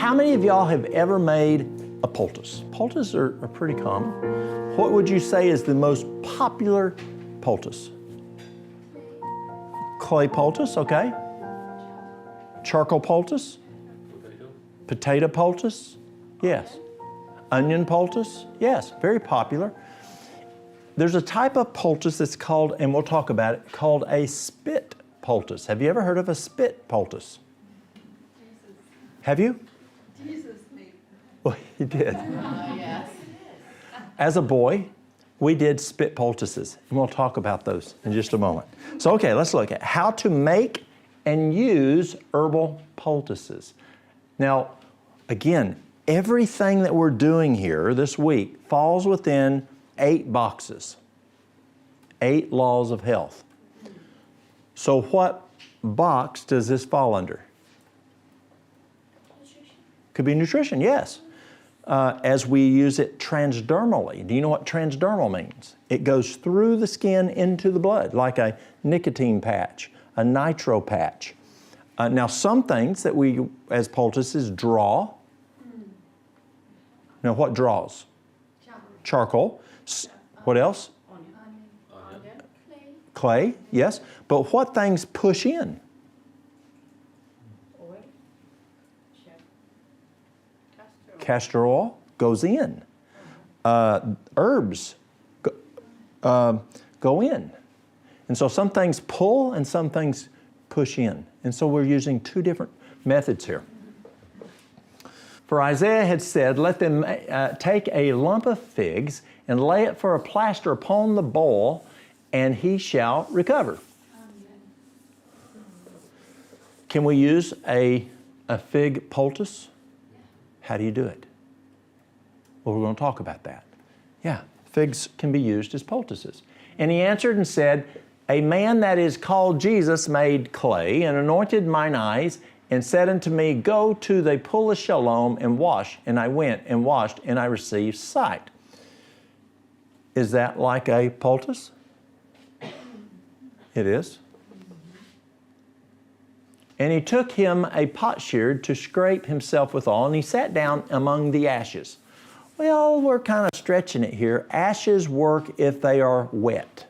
How many of y'all have ever made a poultice? Poultices are pretty common. What would you say is the most popular poultice? Clay poultice, okay. Charcoal poultice? Potato poultice? Yes. Onion poultice? Yes, very popular. There's a type of poultice that's called, and we'll talk about it, called a spit poultice. Have you ever heard of a spit poultice? Have you? Jesus made. Well, he did. Yes. As a boy, we did spit poultices, and we'll talk about those in just a moment. So, okay, let's look at how to make and use herbal poultices. Now, again, everything that we're doing here this week falls within 8 boxes, 8 laws of health. So what box does this fall under? Nutrition. Could be nutrition, yes. As we use it transdermally. Do you know what transdermal means? It goes through the skin into the blood, like a nicotine patch, a nitro patch. Now, some things that we, as poultices, draw. Now, what draws? Charcoal. What else? Onion. Clay, yes. But what things push in? Oil. Castor oil goes in. Herbs go in. And so some things pull and some things push in. And so we're using 2 different methods here. For Isaiah had said, let them take a lump of figs and lay it for a plaster upon the boil, and he shall recover. Amen. Can we use a fig poultice? How do you do it? Well, we're going to talk about that. Yeah, figs can be used as poultices. And he answered and said, a man that is called Jesus made clay and anointed mine eyes and said unto me, go to the pool of Siloam and wash. And I went and washed and I received sight. Is that like a poultice? It is. And he took him a potsherd to scrape himself withal, and he sat down among the ashes. Well, we're kind of stretching it here. Ashes work if they are wet.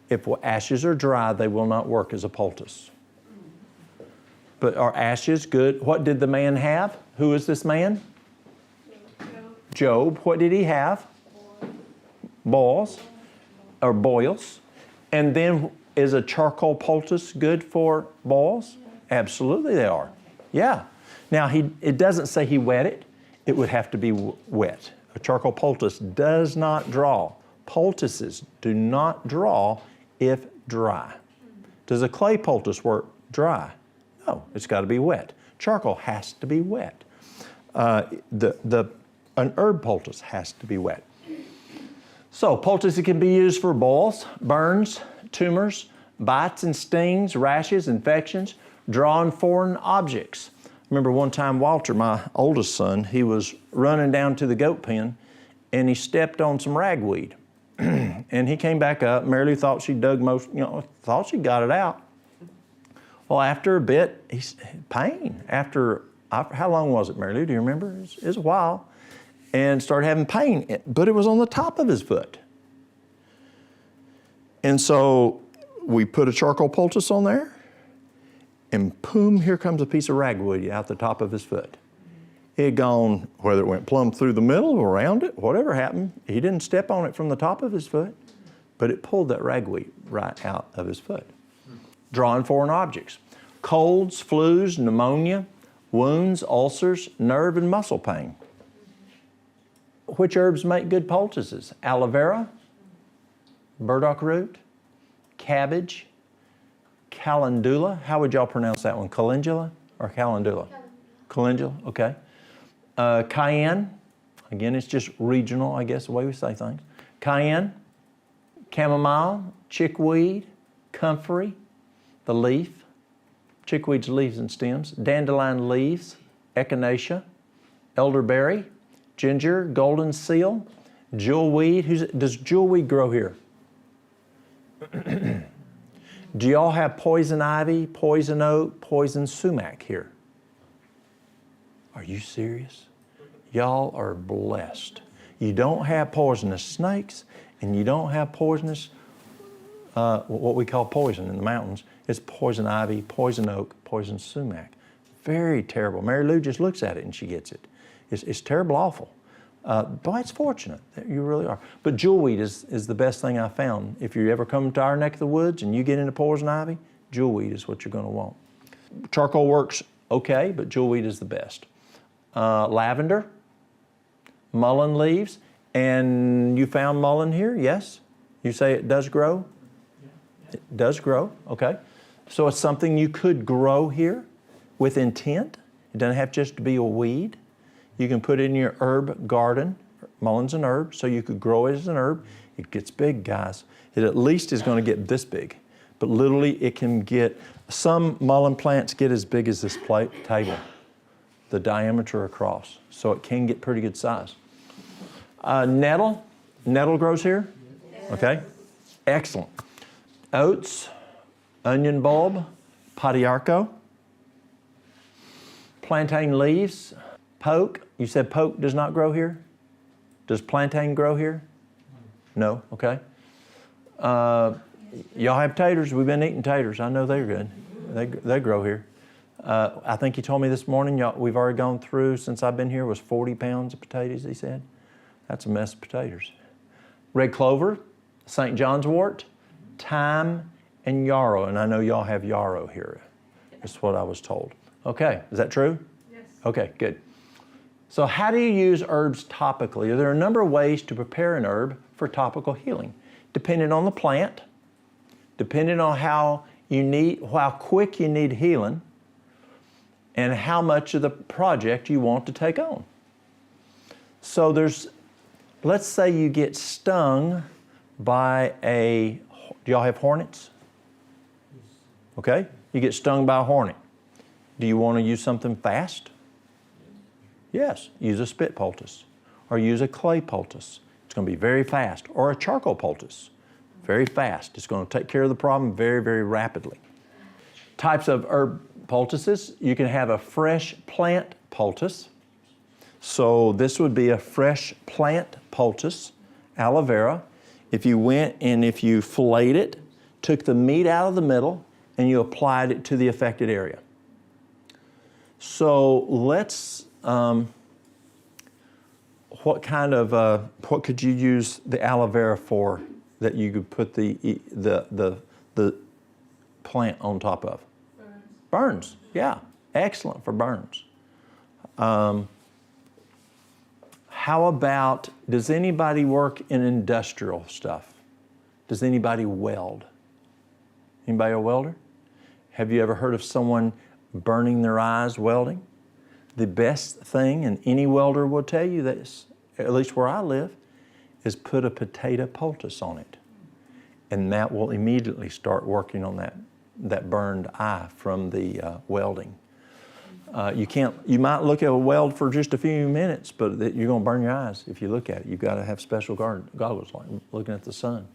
If ashes are dry, they will not work as a poultice. But are ashes good? What did the man have? Who is this man? Job. What did he have? Boils or boils. And then is a charcoal poultice good for boils? Absolutely they are. Yeah. Now, it doesn't say he wet it. It would have to be wet. A charcoal poultice does not draw. Poultices do not draw if dry. Does a clay poultice work dry? No, it's got to be wet. Charcoal has to be wet. An herb poultice has to be wet. So poultices can be used for boils, burns, tumors, bites and stings, rashes, infections, drawing foreign objects. Remember one time Walter, my oldest son, he was running down to the goat pen and he stepped on some ragweed. And he came back up. Mary Lou thought she dug thought she got it out. Well, after a bit, pain. How long was it, Mary Lou? Do you remember? It was a while. And started having pain, but it was on the top of his foot. And so we put a charcoal poultice on there, and boom, here comes a piece of ragweed out the top of his foot. It had gone, whether it went plumb through the middle or around it, whatever happened, he didn't step on it from the top of his foot, but it pulled that ragweed right out of his foot. Drawing foreign objects. Colds, flus, pneumonia, wounds, ulcers, nerve and muscle pain. Which herbs make good poultices? Aloe vera, burdock root, cabbage, calendula. How would y'all pronounce that one? Calendula or calendula? Calendula, okay. Cayenne, again, it's just regional, I guess, the way we say things. Cayenne, chamomile, chickweed, comfrey, the leaf, chickweed's leaves and stems, dandelion leaves, echinacea, elderberry, ginger, golden seal, jewelweed. Does jewelweed grow here? Do y'all have poison ivy, poison oak, poison sumac here? Are you serious? Y'all are blessed. You don't have poisonous snakes, and you don't have poisonous, what we call poison in the mountains. It's poison ivy, poison oak, poison sumac. Very terrible. Mary Lou just looks at it and she gets it. It's terrible, awful. Boy, it's fortunate. You really are. But jewelweed is the best thing I found. If you ever come to our neck of the woods and you get into poison ivy, jewelweed is what you're going to want. Charcoal works okay, but jewelweed is the best. Lavender, mullein leaves, and you found mullein here, yes? You say it does grow? It does grow, okay. So it's something you could grow here with intent. It doesn't have just to be a weed. You can put it in your herb garden. Mullei's an herb, so you could grow it as an herb. It gets big, guys. It at least is going to get this big. But literally it can get, some mullein plants get as big as this table, the diameter across. So it can get pretty good size. Nettle grows here? Okay, excellent. Oats, onion bulb, patiarco, plantain leaves, poke. You said poke does not grow here? Does plantain grow here? No, okay. Y'all have taters. We've been eating taters. I know they're good. They grow here. I think he told me this morning, we've already gone through, since I've been here, was 40 pounds of potatoes, he said. That's a mess of potatoes. Red clover, St. John's wort, thyme, and yarrow. And I know y'all have yarrow here. That's what I was told. Okay, is that true? Yes. Okay, good. So how do you use herbs topically? There are a number of ways to prepare an herb for topical healing, depending on the plant, depending on how quick you need healing, and how much of the project you want to take on. So let's say you get stung by do y'all have hornets? Okay, you get stung by a hornet. Do you want to use something fast? Yes, use a spit poultice or use a clay poultice. It's going to be very fast, or a charcoal poultice. Very fast. It's going to take care of the problem very, very rapidly. Types of herb poultices. You can have a fresh plant poultice. So this would be a fresh plant poultice, aloe vera. If you went and if you filleted it, took the meat out of the middle, and you applied it to the affected area. So let's, what could you use the aloe vera for that you could put the plant on top of? Burns, yeah, excellent for burns. How about, does anybody work in industrial stuff? Does anybody weld? Anybody a welder? Have you ever heard of someone burning their eyes welding? The best thing, and any welder will tell you this, at least where I live, is put a potato poultice on it. And that will immediately start working on that burned eye from the welding. You might look at a weld for just a few minutes, but you're going to burn your eyes if you look at it. You've got to have special goggles, like looking at the sun.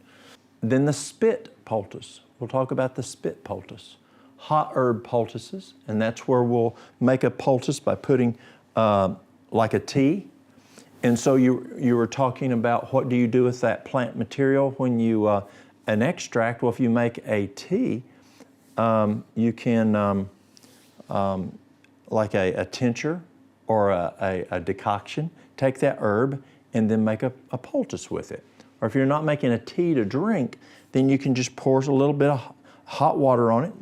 Then the spit poultice. We'll talk about the spit poultice. Hot herb poultices, and that's where we'll make a poultice by putting like a tea. And so you were talking about what do you do with that plant material when you, an extract. Well, if you make a tea, you can, like a tincture or a decoction, take that herb and then make a poultice with it. Or if you're not making a tea to drink, then you can just pour a little bit of hot water on it.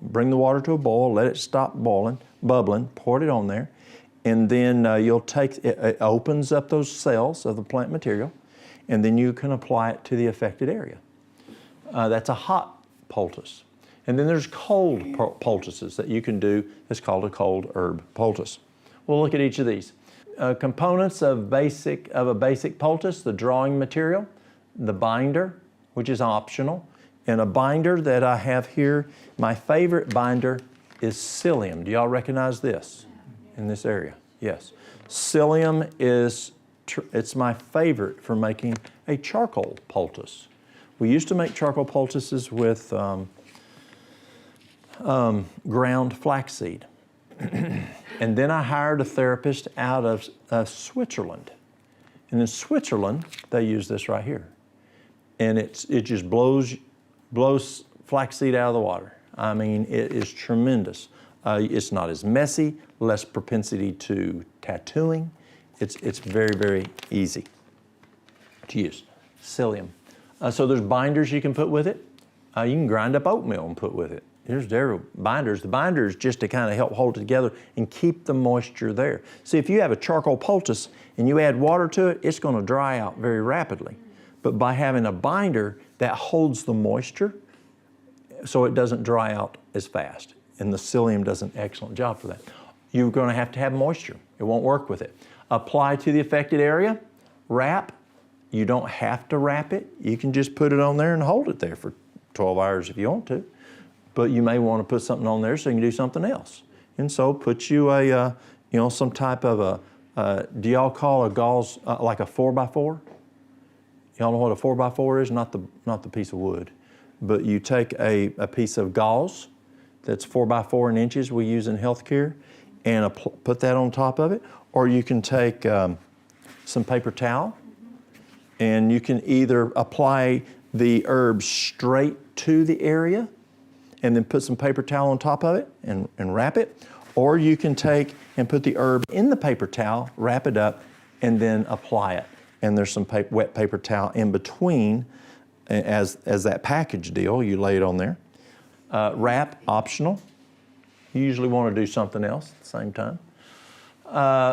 Bring the water to a boil, let it stop bubbling, pour it on there, and then you'll take it opens up those cells of the plant material, and then you can apply it to the affected area. That's a hot poultice. And then there's cold poultices that you can do. It's called a cold herb poultice. We'll look at each of these. Components of a basic poultice: the drawing material, the binder, which is optional, and a binder that I have here. My favorite binder is psyllium. Do y'all recognize this in this area? Yes. Psyllium it's my favorite for making a charcoal poultice. We used to make charcoal poultices with ground flaxseed. And then I hired a therapist out of Switzerland. And in Switzerland, they use this right here. And it just blows flaxseed out of the water. I mean, it is tremendous. It's not as messy, less propensity to tattooing. It's very, very easy to use. Psyllium. So there's binders you can put with it. You can grind up oatmeal and put with it. There's binders. The binders just to kind of help hold it together and keep the moisture there. See, if you have a charcoal poultice and you add water to it, it's going to dry out very rapidly. But by having a binder, that holds the moisture so it doesn't dry out as fast. And the psyllium does an excellent job for that. You're going to have moisture. It won't work with it. Apply to the affected area, wrap. You don't have to wrap it. You can just put it on there and hold it there for 12 hours if you want to. But you may want to put something on there so you can do something else. And so put you some type of do y'all call a gauze like a 4x4? Y'all know what a 4x4 is? Not the piece of wood. But you take a piece of gauze that's 4x4 in inches we use in healthcare and put that on top of it. Or you can take some paper towel and you can either apply the herbs straight to the area and then put some paper towel on top of it and wrap it. Or you can take and put the herb in the paper towel, wrap it up, and then apply it. And there's some wet paper towel in between as that package deal. You lay it on there. Wrap, optional. You usually want to do something else at the same time.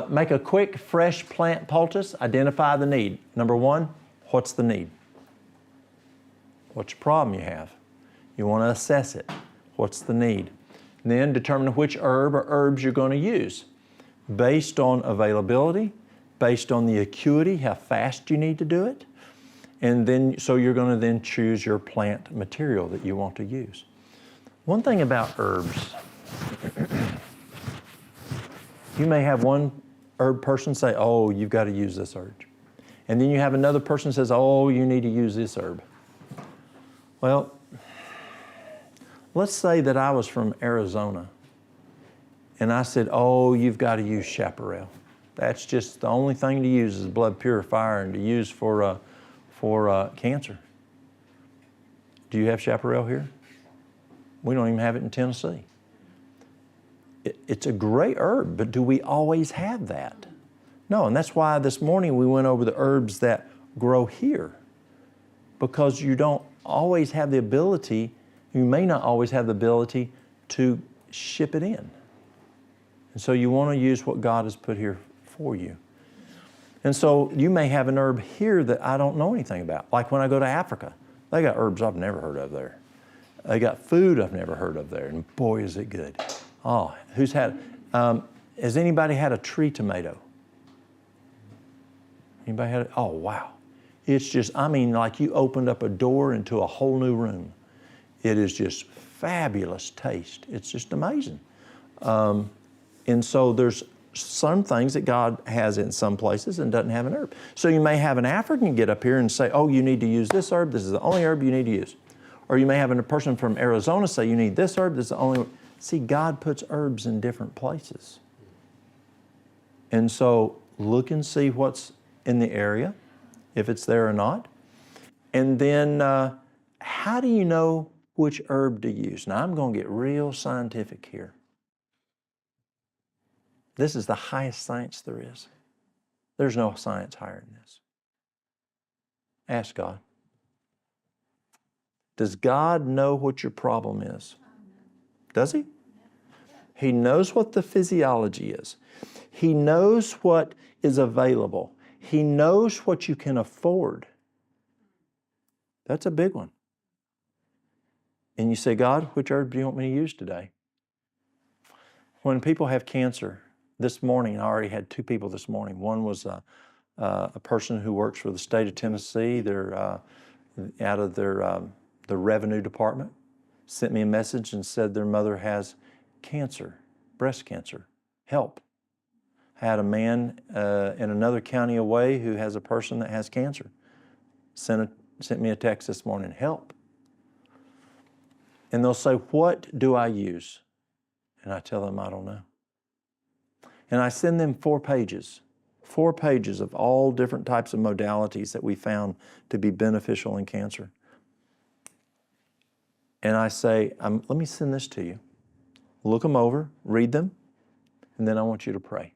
Make a quick, fresh plant poultice. Identify the need. Number one, what's the need? What's your problem you have? You want to assess it. What's the need? Then determine which herb or herbs you're going to use based on availability, based on the acuity, how fast you need to do it. And then, so you're going to then choose your plant material that you want to use. One thing about herbs, you may have one herb person say, oh, you've got to use this herb. And then you have another person says, oh, you need to use this herb. Well, let's say that I was from Arizona and I said, oh, you've got to use chaparral. That's just the only thing to use is blood purifier and to use for cancer. Do you have chaparral here? We don't even have it in Tennessee. It's a great herb, but do we always have that? No, and that's why this morning we went over the herbs that grow here, because you don't always have the ability, you may not always have the ability to ship it in. And so you want to use what God has put here for you. And so you may have an herb here that I don't know anything about. Like when I go to Africa, they got herbs I've never heard of there. They got food I've never heard of there, and boy, is it good. Oh, has anybody had a tree tomato? Anybody had it? Oh, wow. It's just, I mean, like you opened up a door into a whole new room. It is just fabulous taste. It's just amazing. And so there's some things that God has in some places and doesn't have an herb. So you may have an African get up here and say, oh, you need to use this herb. This is the only herb you need to use. Or you may have a person from Arizona say, you need this herb. This is the only. See, God puts herbs in different places. And so look and see what's in the area, if it's there or not. And then how do you know which herb to use? Now, I'm going to get real scientific here. This is the highest science there is. There's no science higher than this. Ask God. Does God know what your problem is? Does He? He knows what the physiology is. He knows what is available. He knows what you can afford. That's a big one. And you say, God, which herb do you want me to use today? When people have cancer, this morning, I already had 2 people this morning. One was a person who works for the state of Tennessee. They're out of the revenue department. Sent me a message and said their mother has cancer, breast cancer. Help. Had a man in another county away who has a person that has cancer. Sent me a text this morning, help. And they'll say, what do I use? And I tell them, I don't know. And I send them 4 pages of all different types of modalities that we found to be beneficial in cancer. And I say, let me send this to you. Look them over, read them, and then I want you to pray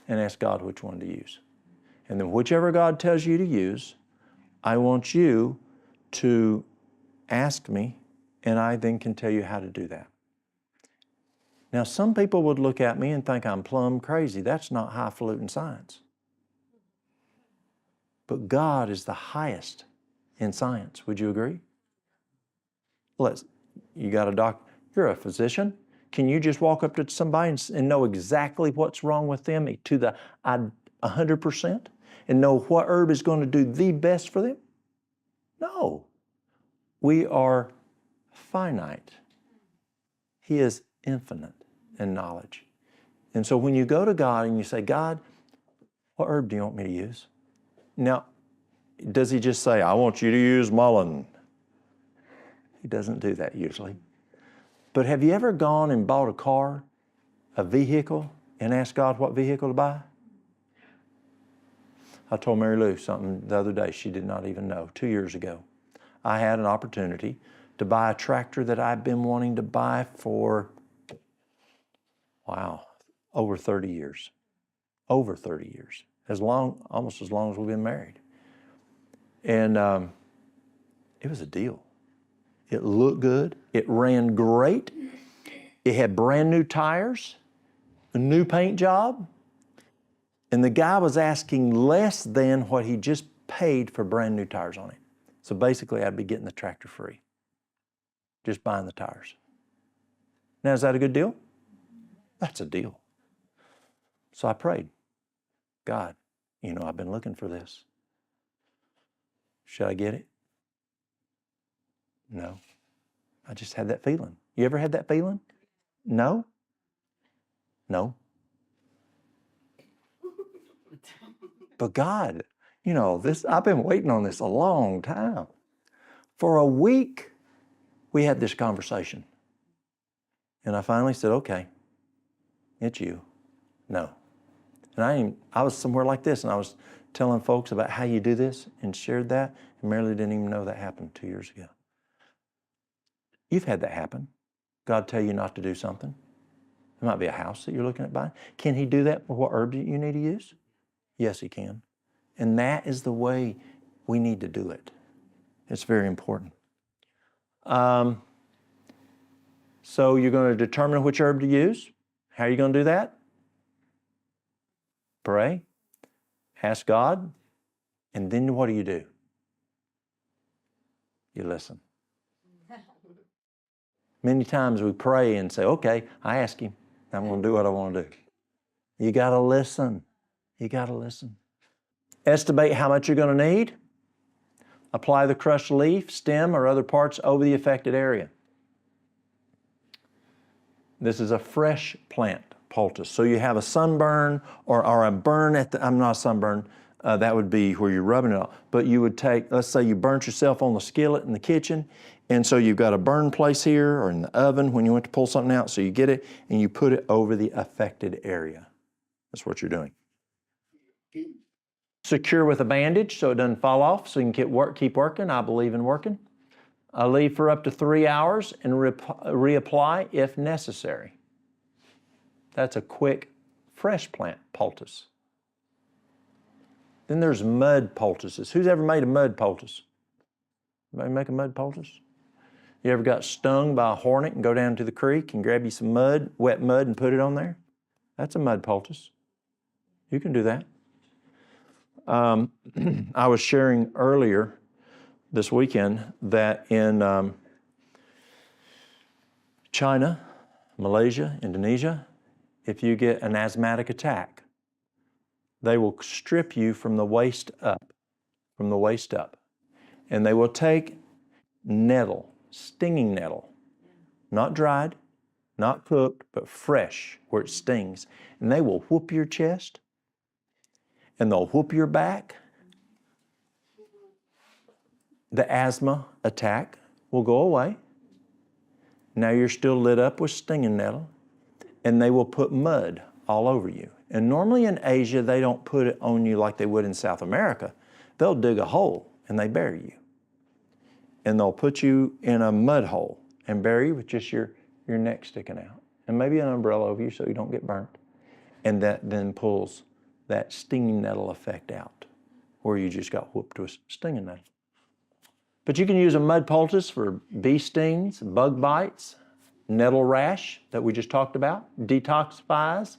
and ask God which one to use. And then whichever God tells you to use, I want you to ask me, and I then can tell you how to do that. Now, some people would look at me and think I'm plumb crazy. That's not highfalutin science. But God is the highest in science. Would you agree? You got a doctor. You're a physician. Can you just walk up to somebody and know exactly what's wrong with them to the 100% and know what herb is going to do the best for them? No. We are finite. He is infinite in knowledge. And so when you go to God and you say, God, what herb do you want me to use? Now, does he just say, I want you to use mullein? He doesn't do that usually. But have you ever gone and bought a car, a vehicle, and asked God what vehicle to buy? I told Mary Lou something the other day she did not even know, 2 years ago. I had an opportunity to buy a tractor that I've been wanting to buy for, over 30 years. Over 30 years. Almost as long as we've been married. And it was a deal. It looked good. It ran great. It had brand new tires, a new paint job, and the guy was asking less than what he just paid for brand new tires on it. So basically, I'd be getting the tractor free, just buying the tires. Now, is that a good deal? That's a deal. So I prayed, God, I've been looking for this. Should I get it? No. I just had that feeling. You ever had that feeling? No? No. But God, I've been waiting on this a long time. For a week, we had this conversation. And I finally said, okay, it's you. No. And I was somewhere like this, and I was telling folks about how you do this and shared that, and Mary Lou didn't even know that happened 2 years ago. You've had that happen. God tell you not to do something. It might be a house that you're looking at buying. Can he do that for what herb you need to use? Yes, he can. And that is the way we need to do it. It's very important. So you're going to determine which herb to use. How are you going to do that? Pray. Ask God. And then what do? You listen. Many times we pray and say, okay, I ask him. I'm going to do what I want to do. You got to listen. You got to listen. Estimate how much you're going to need. Apply the crushed leaf, stem, or other parts over the affected area. This is a fresh plant poultice. So you have a sunburn or a burn not a sunburn, that would be where you're rubbing it off. But you would take, let's say you burnt yourself on the skillet in the kitchen, and so you've got a burn place here or in the oven when you went to pull something out, so you get it and you put it over the affected area. That's what you're doing. Secure with a bandage so it doesn't fall off, so you can keep working. I believe in working. Leave for up to 3 hours and reapply if necessary. That's a quick, fresh plant poultice. Then there's mud poultices. Who's ever made a mud poultice? Anybody make a mud poultice? You ever got stung by a hornet and go down to the creek and grab you some mud, wet mud, and put it on there? That's a mud poultice. You can do that. I was sharing earlier this weekend that in China, Malaysia, Indonesia, if you get an asthmatic attack, they will strip you from the waist up, and they will take nettle, stinging nettle, not dried, not cooked, but fresh where it stings, and they will whoop your chest, and they'll whoop your back. The asthma attack will go away. Now you're still lit up with stinging nettle, and they will put mud all over you. And normally in Asia, they don't put it on you like they would in South America. They'll dig a hole and they bury you. And they'll put you in a mud hole and bury you with just your neck sticking out. And maybe an umbrella over you so you don't get burnt. And that then pulls that stinging nettle effect out, where you just got whooped with stinging nettle. But you can use a mud poultice for bee stings, bug bites, nettle rash that we just talked about, detoxifies,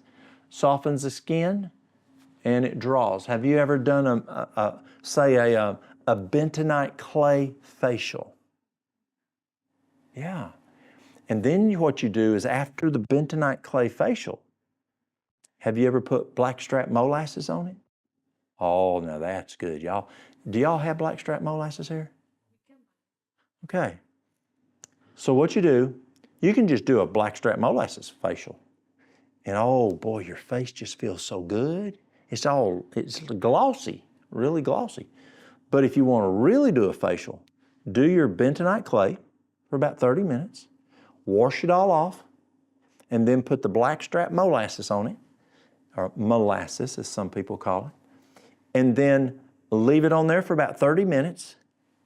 softens the skin, and it draws. Have you ever done a bentonite clay facial? Yeah. And then what you do is after the bentonite clay facial, have you ever put blackstrap molasses on it? Oh, now that's good, y'all. Do y'all have blackstrap molasses here? Okay. So what you do, you can just do a blackstrap molasses facial. And oh boy, your face just feels so good. It's glossy, really glossy. But if you want to really do a facial, do your bentonite clay for about 30 minutes, wash it all off, and then put the blackstrap molasses on it, or molasses as some people call it, and then leave it on there for about 30 minutes,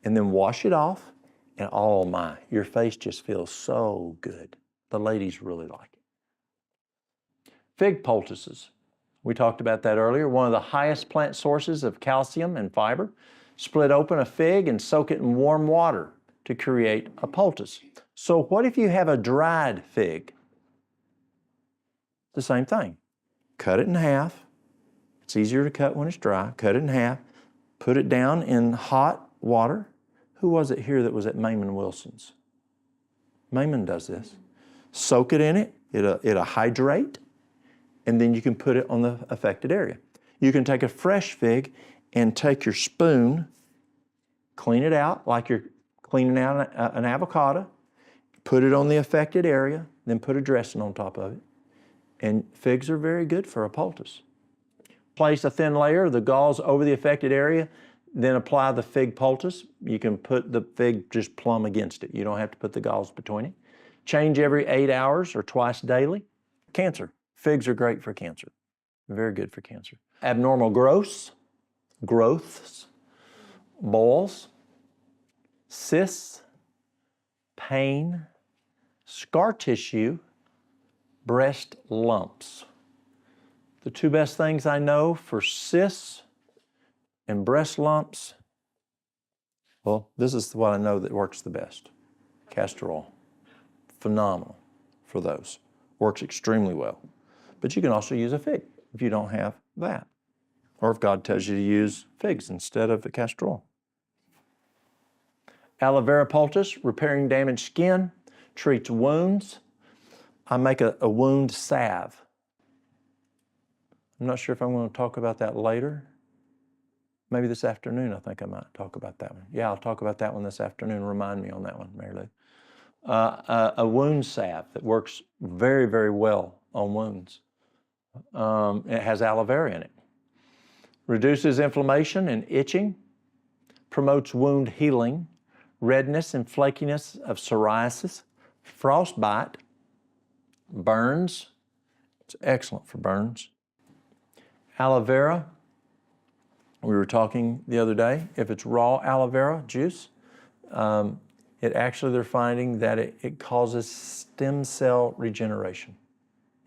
and then wash it off, and oh my, your face just feels so good. The ladies really like it. Fig poultices. We talked about that earlier. One of the highest plant sources of calcium and fiber. Split open a fig and soak it in warm water to create a poultice. So what if you have a dried fig? The same thing. Cut it in half. It's easier to cut when it's dry. Cut it in half. Put it down in hot water. Who was it here that was at Mayman Wilson's? Mayman does this. Soak it in it. It'll hydrate. And then you can put it on the affected area. You can take a fresh fig and take your spoon, clean it out like you're cleaning out an avocado, put it on the affected area, then put a dressing on top of it. And figs are very good for a poultice. Place a thin layer of the gauze over the affected area, then apply the fig poultice. You can put the fig just plumb against it. You don't have to put the gauze between it. Change every 8 hours or twice daily. Cancer. Figs are great for cancer. Very good for cancer. Abnormal growths, boils, cysts, pain, scar tissue, breast lumps. The two best things I know for cysts and breast lumps, well, this is what I know that works the best. Castor oil. Phenomenal for those. Works extremely well. But you can also use a fig if you don't have that. Or if God tells you to use figs instead of the castor oil. Aloe vera poultice, repairing damaged skin, treats wounds. I make a wound salve. I'm not sure if I'm going to talk about that later. Maybe this afternoon, I think I might talk about that one. Yeah, I'll talk about that one this afternoon. Remind me on that one, Mary Lou. A wound salve that works very, very well on wounds. It has aloe vera in it. Reduces inflammation and itching. Promotes wound healing. Redness and flakiness of psoriasis. Frostbite. Burns. It's excellent for burns. Aloe vera. We were talking the other day, if it's raw aloe vera juice, they're finding that it causes stem cell regeneration.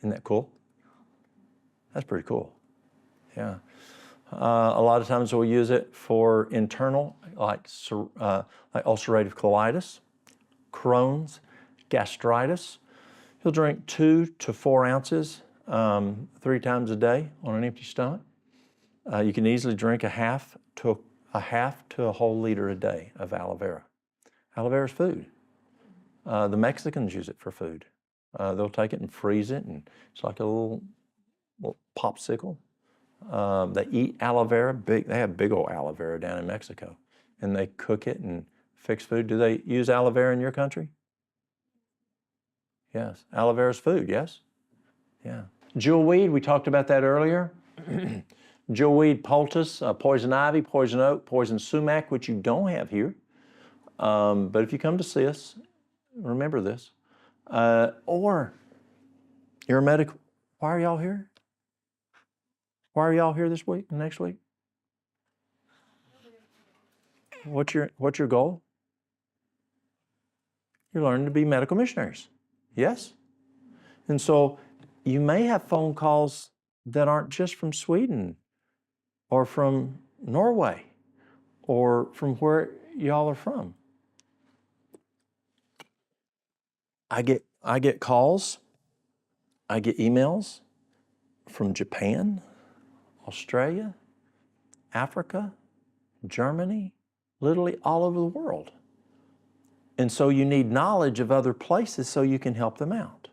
Isn't that cool? That's pretty cool. Yeah. A lot of times we'll use it for internal, like ulcerative colitis, Crohn's, gastritis. You'll drink 2 to 4 ounces 3 times a day on an empty stomach. You can easily drink a half to a whole liter a day of aloe vera. Aloe vera is food. The Mexicans use it for food. They'll take it and freeze it, and it's like a little popsicle. They eat aloe vera. They have big old aloe vera down in Mexico, and they cook it and fix food. Do they use aloe vera in your country? Yes. Aloe vera is food, yes? Yeah. Jewelweed, we talked about that earlier. Jewelweed poultice, poison ivy, poison oak, poison sumac, which you don't have here. But if you come to see us, remember this. Or you're a medical, why are y'all here? Why are y'all here this week and next week? What's your goal? You're learning to be medical missionaries. Yes? And so you may have phone calls that aren't just from Sweden or from Norway or from where y'all are from. I get calls, I get emails from Japan, Australia, Africa, Germany, literally all over the world. And so you need knowledge of other places so you can help them out.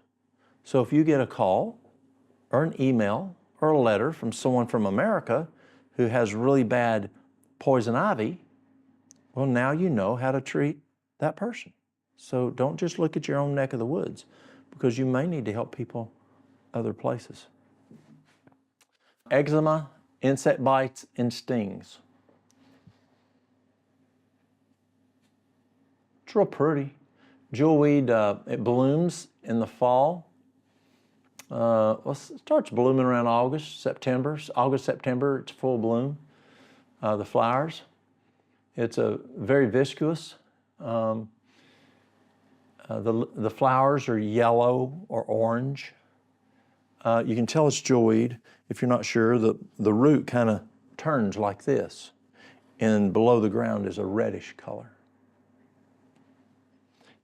So if you get a call or an email or a letter from someone from America who has really bad poison ivy, well, now you know how to treat that person. So don't just look at your own neck of the woods, because you may need to help people other places. Eczema, insect bites, and stings. It's real pretty. Jewelweed, it blooms in the fall. It starts blooming around August, September. August, September, it's full bloom, the flowers. It's a very viscous. The flowers are yellow or orange. You can tell it's jewelweed. If you're not sure, the root kind of turns like this, and below the ground is a reddish color.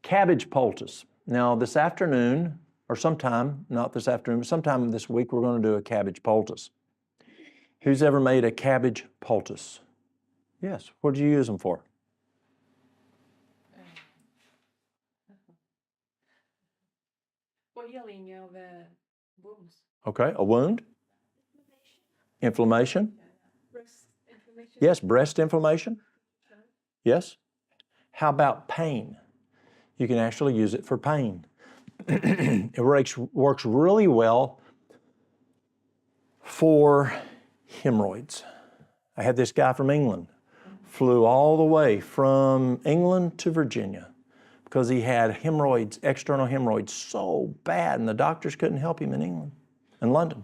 Cabbage poultice. Now this afternoon, or sometime, not this afternoon, but sometime this week, we're going to do a cabbage poultice. Who's ever made a cabbage poultice? Yes. What did you use them for? For healing of wounds. Okay, a wound? Inflammation? Breast inflammation. Yes, breast inflammation? Yes. How about pain? You can actually use it for pain. It works really well for hemorrhoids. I had this guy from England, flew all the way from England to Virginia because he had hemorrhoids, external hemorrhoids, so bad, and the doctors couldn't help him in England, in London.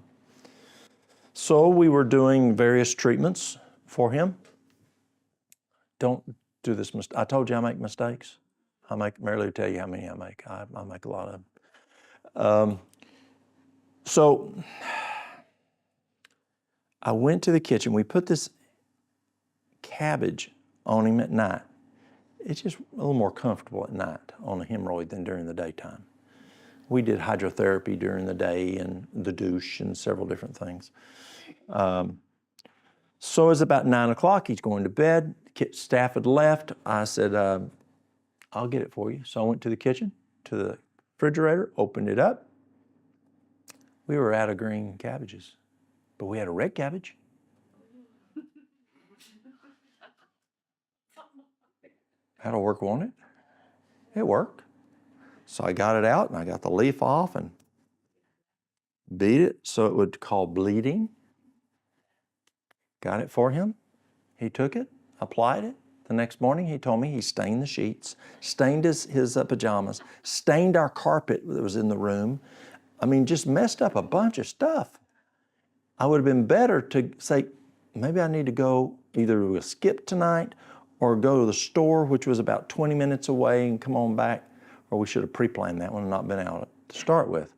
So we were doing various treatments for him. Don't do this mistake. I told you I make mistakes. Mary Lou tell you how many I make. I make a lot of them. So I went to the kitchen. We put this cabbage on him at night. It's just a little more comfortable at night on a hemorrhoid than during the daytime. We did hydrotherapy during the day and the douche and several different things. So it's about 9 o'clock. He's going to bed. Staff had left. I said, I'll get it for you. So I went to the kitchen, to the refrigerator, opened it up. We were out of green cabbages, but we had a red cabbage. That'll work, won't it? It worked. So I got it out and I got the leaf off and beat it so it would call bleeding. Got it for him. He took it, applied it. The next morning he told me he stained the sheets, stained his pajamas, stained our carpet that was in the room. I mean, just messed up a bunch of stuff. I would have been better to say, maybe I need to go either to a skip tonight or go to the store, which was about 20 minutes away, and come on back, or we should have pre-planned that one and not been out to start with.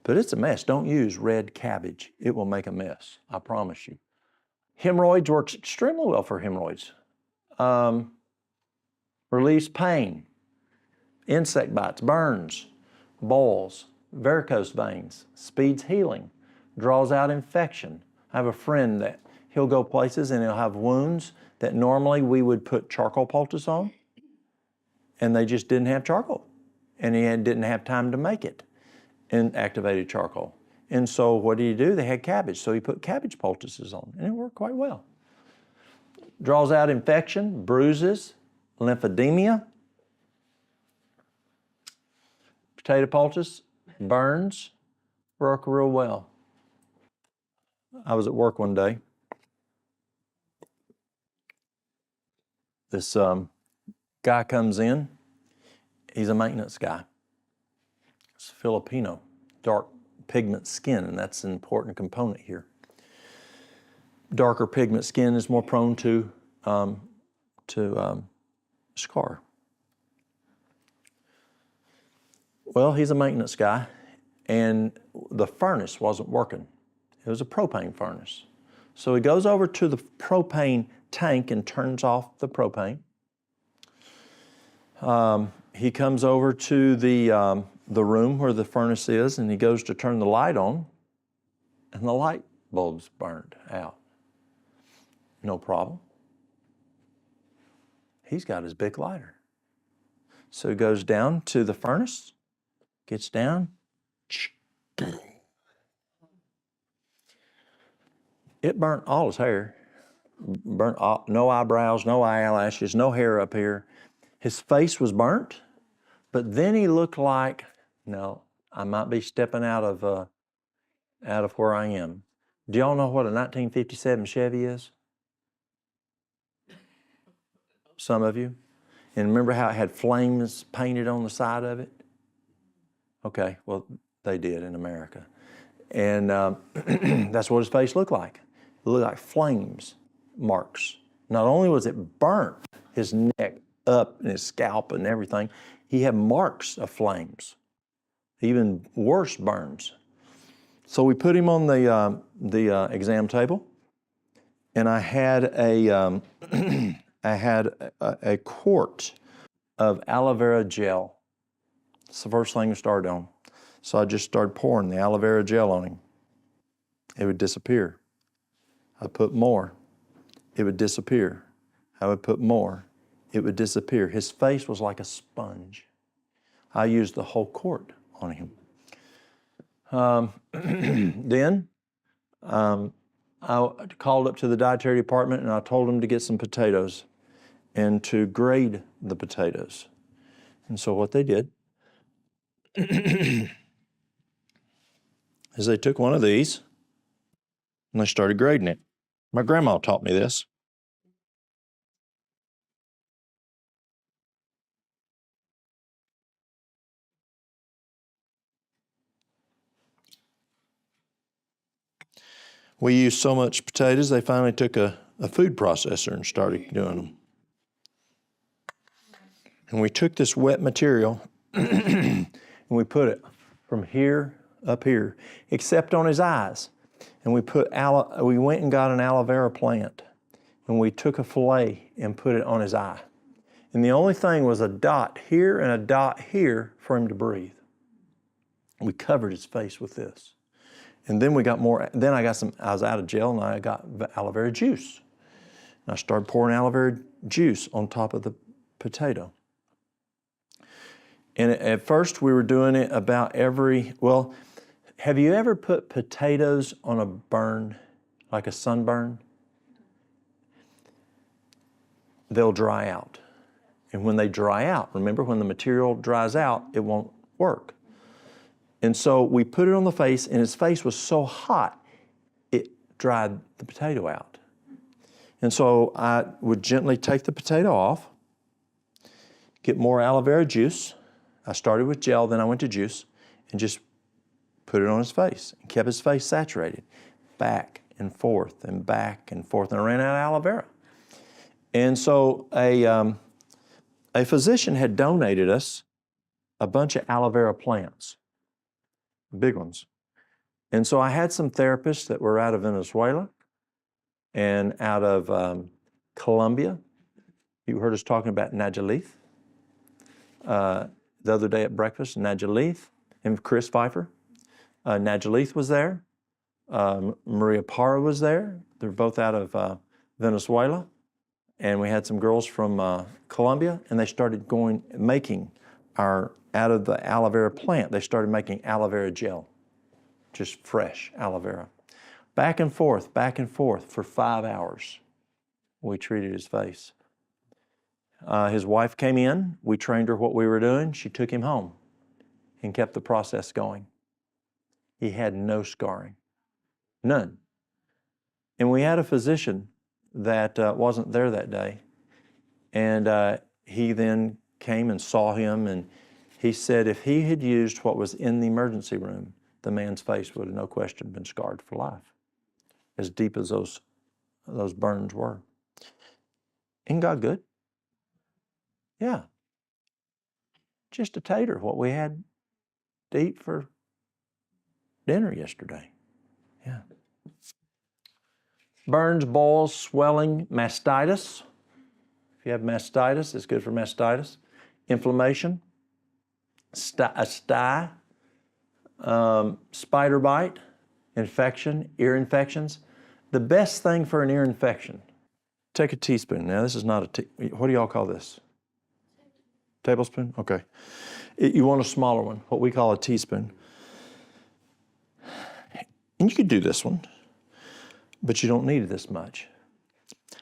But it's a mess. Don't use red cabbage. It will make a mess, I promise you. Hemorrhoids works extremely well for hemorrhoids. Relieves pain, insect bites, burns, boils, varicose veins, speeds healing, draws out infection. I have a friend that he'll go places and he'll have wounds that normally we would put charcoal poultice on, and they just didn't have charcoal, and he didn't have time to make it in activated charcoal. And so what did he do? They had cabbage, so he put cabbage poultices on, and it worked quite well. Draws out infection, bruises, lymphedema. Potato poultice, burns, work real well. I was at work one day. This guy comes in. He's a maintenance guy. He's Filipino, dark pigment skin, and that's an important component here. darker pigment skin is more prone to scar. Well, he's a maintenance guy, and the furnace wasn't working. It was a propane furnace. So he goes over to the propane tank and turns off the propane. He comes over to the room where the furnace is, and he goes to turn the light on, and the light bulb's burned out. No problem. He's got his big lighter. So he goes down to the furnace, gets down. It burnt all his hair. Burnt all, no eyebrows, no eyelashes, no hair up here. His face was burnt, but then he looked like, no, I might be stepping out of where I am. Do y'all know what a 1957 Chevy is? Some of you? And remember how it had flames painted on the side of it? Okay, well, they did in America. And that's what his face looked like. It looked like flames marks. Not only was it burnt, his neck up and his scalp and everything, he had marks of flames, even worse burns. So we put him on the exam table, and I had a quart of aloe vera gel. It's the first thing we started on. So I just started pouring the aloe vera gel on him. It would disappear. I'd put more. It would disappear. I would put more. It would disappear. His face was like a sponge. I used the whole quart on him. Then I called up to the dietary department and I told them to get some potatoes and to grade the potatoes. And so what they did is they took one of these and they started grading it. My grandma taught me this. We used so much potatoes, they finally took a food processor and started doing them. And we took this wet material and we put it from here up here, except on his eyes. And we went and got an aloe vera plant, and we took a fillet and put it on his eye. And the only thing was a dot here and a dot here for him to breathe. We covered his face with this. And then we got more, then I was out of gel and I got aloe vera juice. And I started pouring aloe vera juice on top of the potato. And at first we were doing it about well, have you ever put potatoes on a burn, like a sunburn? They'll dry out. And when they dry out, remember when the material dries out, it won't work. And so we put it on the face, and his face was so hot, it dried the potato out. And so I would gently take the potato off, get more aloe vera juice. I started with gel, then I went to juice, and just put it on his face and kept his face saturated, back and forth and back and forth, and I ran out of aloe vera. And so a physician had donated us a bunch of aloe vera plants, big ones. And so I had some therapists that were out of Venezuela and out of Colombia. You heard us talking about Najalith the other day at breakfast, Najalith and Chris Pfeiffer. Najalith was there. Maria Parra was there. They're both out of Venezuela. And we had some girls from Colombia, and they started making out of the aloe vera plant, they started making aloe vera gel, just fresh aloe vera. Back and forth for 5 hours. We treated his face. His wife came in, we trained her what we were doing, she took him home and kept the process going. He had no scarring, none. And we had a physician that wasn't there that day, and he then came and saw him, and he said if he had used what was in the emergency room, the man's face would have no question been scarred for life, as deep as those those burns were. Ain't God good? Yeah. Just a tater, what we had to eat for dinner yesterday. Yeah. Burns, boils, swelling, mastitis. If you have mastitis, it's good for mastitis. Inflammation, a sty, spider bite, infection, ear infections. The best thing for an ear infection, take a teaspoon. Now, this is not what do y'all call this? Tablespoon? Okay. You want a smaller one, what we call a teaspoon. And you could do this one, but you don't need it this much.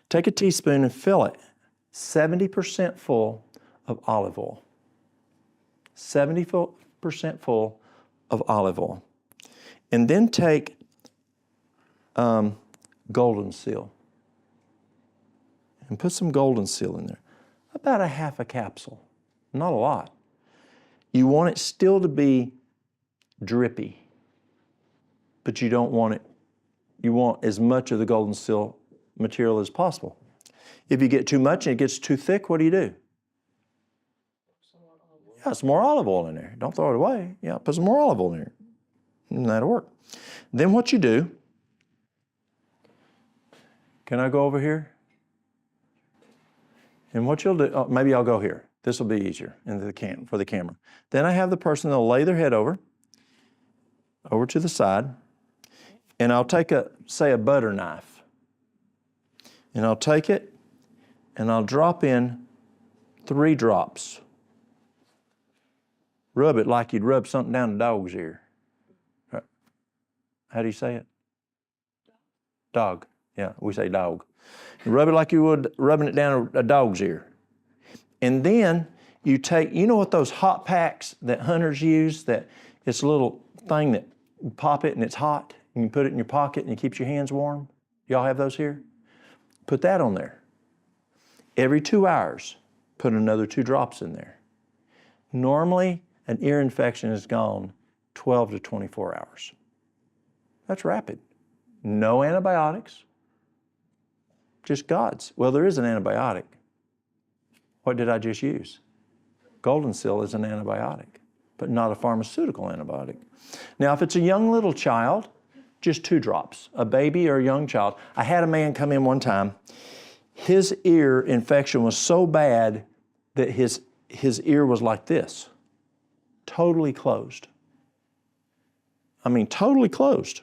Take a teaspoon and fill it 70% full of olive oil. 70% full of olive oil. And then take golden seal and put some golden seal in there. About a half a capsule, not a lot. You want it still to be drippy, but you don't want it, you want as much of the golden seal material as possible. If you get too much and it gets too thick, what do you do? Yeah, some more olive oil in there. Don't throw it away. Yeah, put some more olive oil in there. And that'll work. Then what you do, can I go over here? And what you'll do, maybe I'll go here. This will be easier for the camera. Then I have the person, they'll lay their head over to the side, and I'll take say a butter knife, and I'll take it, and I'll drop in 3 drops. Rub it like you'd rub something down a dog's ear. How do you say it? Dog. Yeah, we say dog. You rub it like you would rubbing it down a dog's ear. And then you take, you know what those hot packs that hunters use, that it's a little thing that you pop it and it's hot, and you put it in your pocket and it keeps your hands warm? Y'all have those here? Put that on there. Every 2 hours, put another 2 drops in there. Normally, an ear infection is gone 12 to 24 hours. That's rapid. No antibiotics, just God's. Well, there is an antibiotic. What did I just use? Golden seal is an antibiotic, but not a pharmaceutical antibiotic. Now, if it's a young little child, just 2 drops. A baby or a young child. I had a man come in one time. His ear infection was so bad that his ear was like this, totally closed. I mean, totally closed.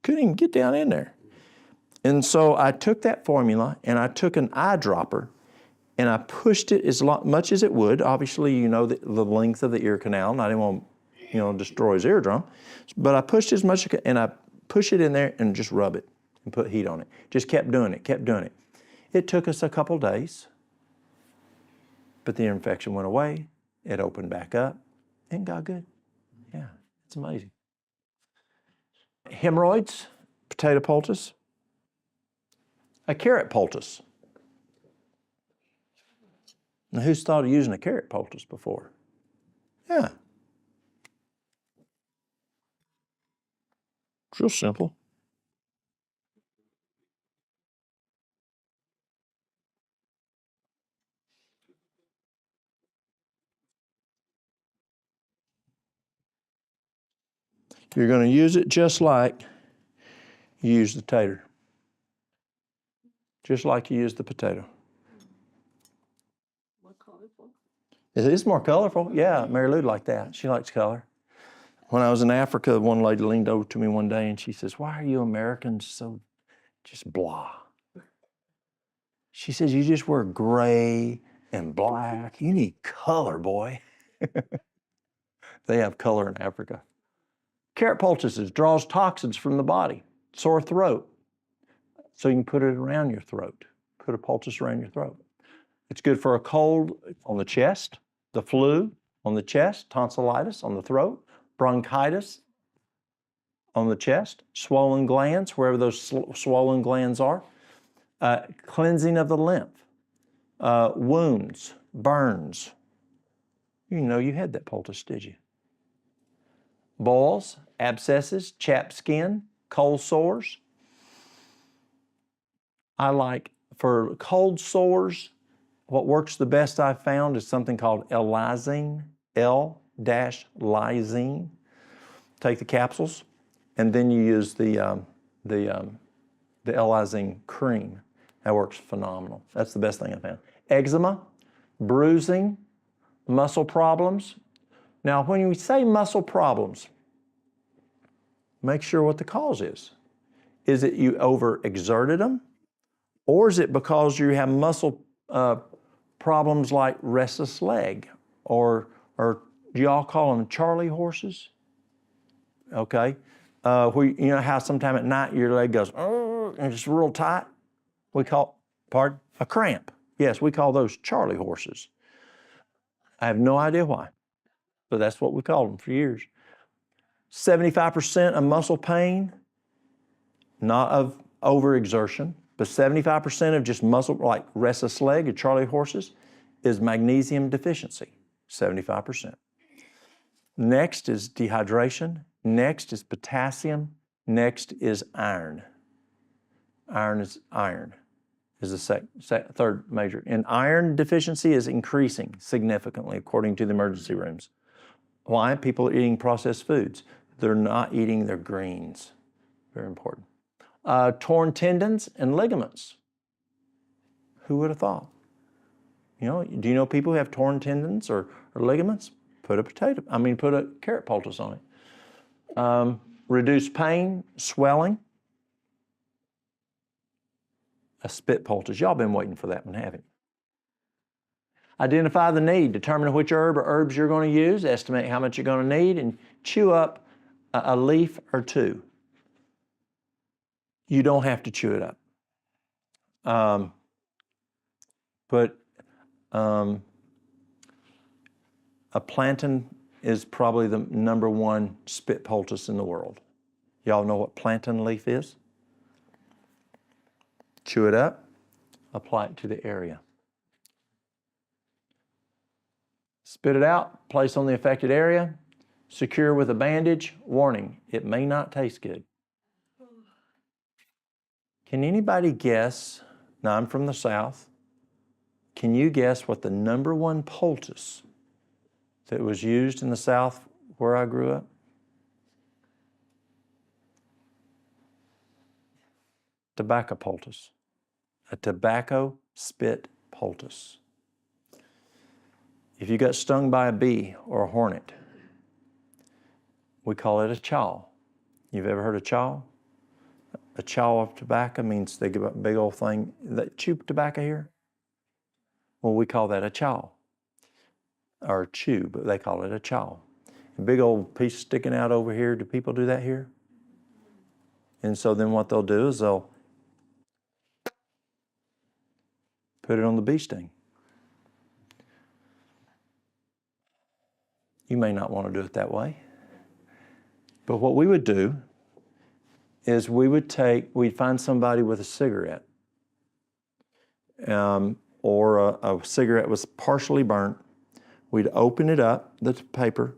Couldn't even get down in there. And so I took that formula and I took an eyedropper and I pushed it as much as it would. Obviously, you know the length of the ear canal, and I didn't want to, destroy his eardrum. But I pushed as much, and I push it in there and just rub it and put heat on it. Just kept doing it. It took us a couple days, but the infection went away. It opened back up and got good. Yeah, it's amazing. Hemorrhoids, potato poultice. A carrot poultice. Now, who's thought of using a carrot poultice before? Yeah. It's real simple. You're going to use it just like you use the tater. Just like you use the potato. More colorful. It is more colorful. Yeah, Mary Lou'd like that. She likes color. When I was in Africa, one lady leaned over to me one day and she says, "Why are you Americans so just blah?" She says, "You just wear gray and black. You need color, boy." They have color in Africa. Carrot poultices draws toxins from the body. Sore throat. So you can put it around your throat. Put a poultice around your throat. It's good for a cold on the chest, the flu on the chest, tonsillitis on the throat, bronchitis on the chest, swollen glands, wherever those swollen glands are, cleansing of the lymph, wounds, burns. You know you had that poultice, did you? Boils, abscesses, chapped skin, cold sores. I like, for cold sores, what works the best I've found is something called L-lysine, L-lysine. Take the capsules, and then you use the L-lysine cream. That works phenomenal. That's the best thing I found. Eczema, bruising, muscle problems. Now, when we say muscle problems, make sure what the cause is. Is it you overexerted them? Or is it because you have muscle problems like restless leg? Or do y'all call them Charlie horses? Okay. Where, you know how sometime at night your leg goes, and it's real tight? We call, pardon? A cramp. Yes, we call those Charlie horses. I have no idea why, but that's what we called them for years. 75% of muscle pain, not of overexertion, but 75% of just muscle, like restless leg or Charlie horses, is magnesium deficiency, 75%. Next is dehydration. Next is potassium. Next is iron. Iron is the third major. And iron deficiency is increasing significantly according to the emergency rooms. Why? People are eating processed foods. They're not eating their greens. Very important. Torn tendons and ligaments. Who would have thought? You know, do you know people who have torn tendons or ligaments? Put a carrot poultice on it. Reduce pain, swelling. A spit poultice. Y'all been waiting for that one, haven't you? Identify the need. Determine which herb or herbs you're going to use. Estimate how much you're going to need, and chew up a leaf or two. You don't have to chew it up. A plantain is probably the #1 spit poultice in the world. Y'all know what plantain leaf is? Chew it up, apply it to the area. Spit it out, place on the affected area, secure with a bandage. Warning, it may not taste good. Can anybody guess? Now, I'm from the South. Can you guess what the #1 poultice that was used in the South where I grew up? Tobacco poultice. A tobacco spit poultice. If you got stung by a bee or a hornet, we call it a chaw. You've ever heard of chaw? A chaw of tobacco means they give a big old thing. That chew tobacco here? Well, we call that a chaw. Or chew, but they call it a chaw. A big old piece sticking out over here. Do people do that here? And so then what they'll do is they'll put it on the bee sting. You may not want to do it that way. But what we would do is we'd find somebody with a cigarette, or a cigarette was partially burnt. We'd open it up, the paper,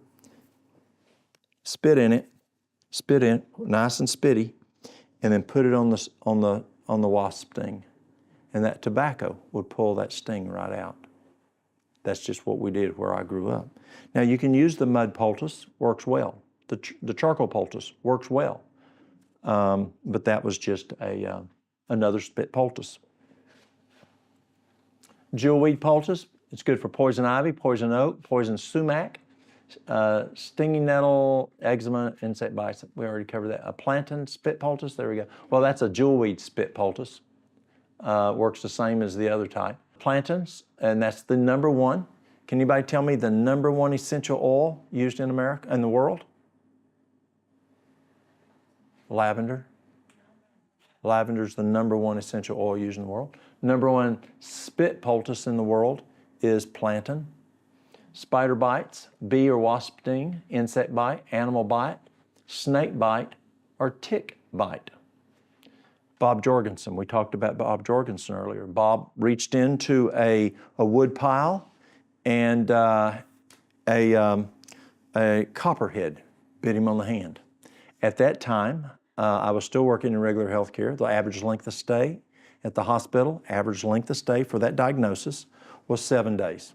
spit in it, nice and spitty, and then put it on the wasp sting. And that tobacco would pull that sting right out. That's just what we did where I grew up. Now you can use the mud poultice, works well. The charcoal poultice works well. But that was just another spit poultice. Jewelweed poultice, it's good for poison ivy, poison oak, poison sumac, stinging nettle, eczema, insect bites. We already covered that. A plantain spit poultice, there we go. Well, that's a jewelweed spit poultice. Works the same as the other type. Plantains, and that's the #1. Can anybody tell me the #1 essential oil used in America, in the world? Lavender. Lavender's the #1 essential oil used in the world. #1 spit poultice in the world is plantain. Spider bites, bee or wasp sting, insect bite, animal bite, snake bite, or tick bite. Bob Jorgensen, we talked about Bob Jorgensen earlier. Bob reached into a wood pile and a copperhead bit him on the hand. At that time, I was still working in regular health care. The average length of stay at the hospital, average length of stay for that diagnosis was 7 days.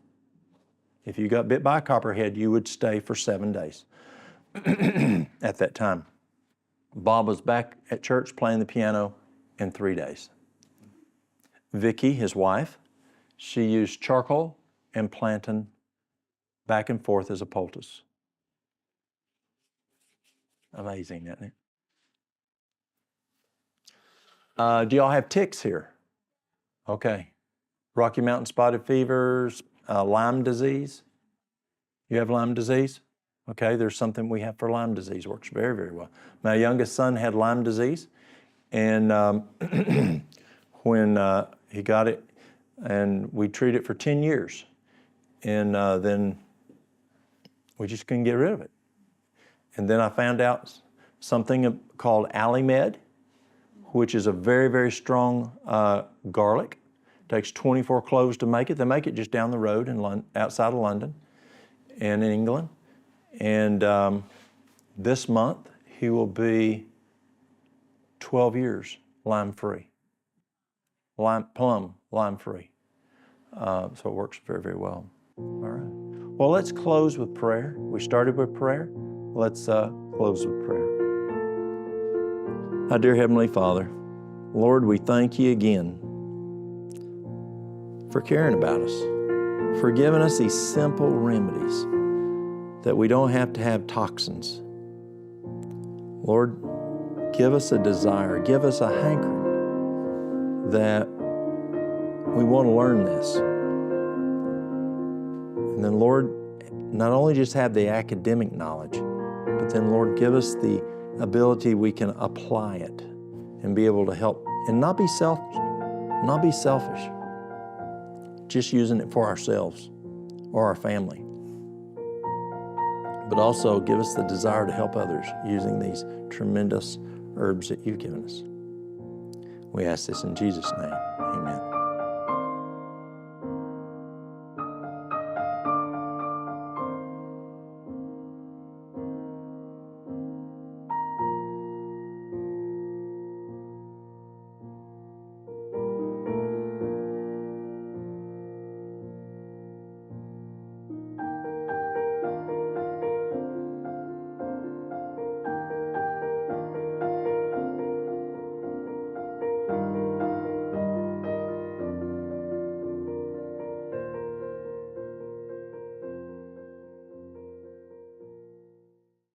If you got bit by a copperhead, you would stay for 7 days at that time. Bob was back at church playing the piano in 3 days. Vicky, his wife, she used charcoal and plantain back and forth as a poultice. Amazing, isn't it? Do y'all have ticks here? Okay. Rocky Mountain spotted fevers, Lyme disease. You have Lyme disease? Okay, there's something we have for Lyme disease. Works very, very well. My youngest son had Lyme disease, and when he got it, and we treated it for 10 years, and then we just couldn't get rid of it. And then I found out something called Alimed, which is a very, very strong garlic. It takes 24 cloves to make it. They make it just down the road outside of London and in England. And this month, he will be 12 years Lyme-free. Plum Lyme-free. So it works very, very well. All right. Well, let's close with prayer. We started with prayer. Let's close with prayer. Our dear Heavenly Father, Lord, we thank you again for caring about us, for giving us these simple remedies that we don't have to have toxins. Lord, give us a desire, give us a hankering that we want to learn this. And then, Lord, not only just have the academic knowledge, but then, Lord, give us the ability we can apply it and be able to help and not be selfish, just using it for ourselves or our family, but also give us the desire to help others using these tremendous herbs that you've given us. We ask this in Jesus' name, amen.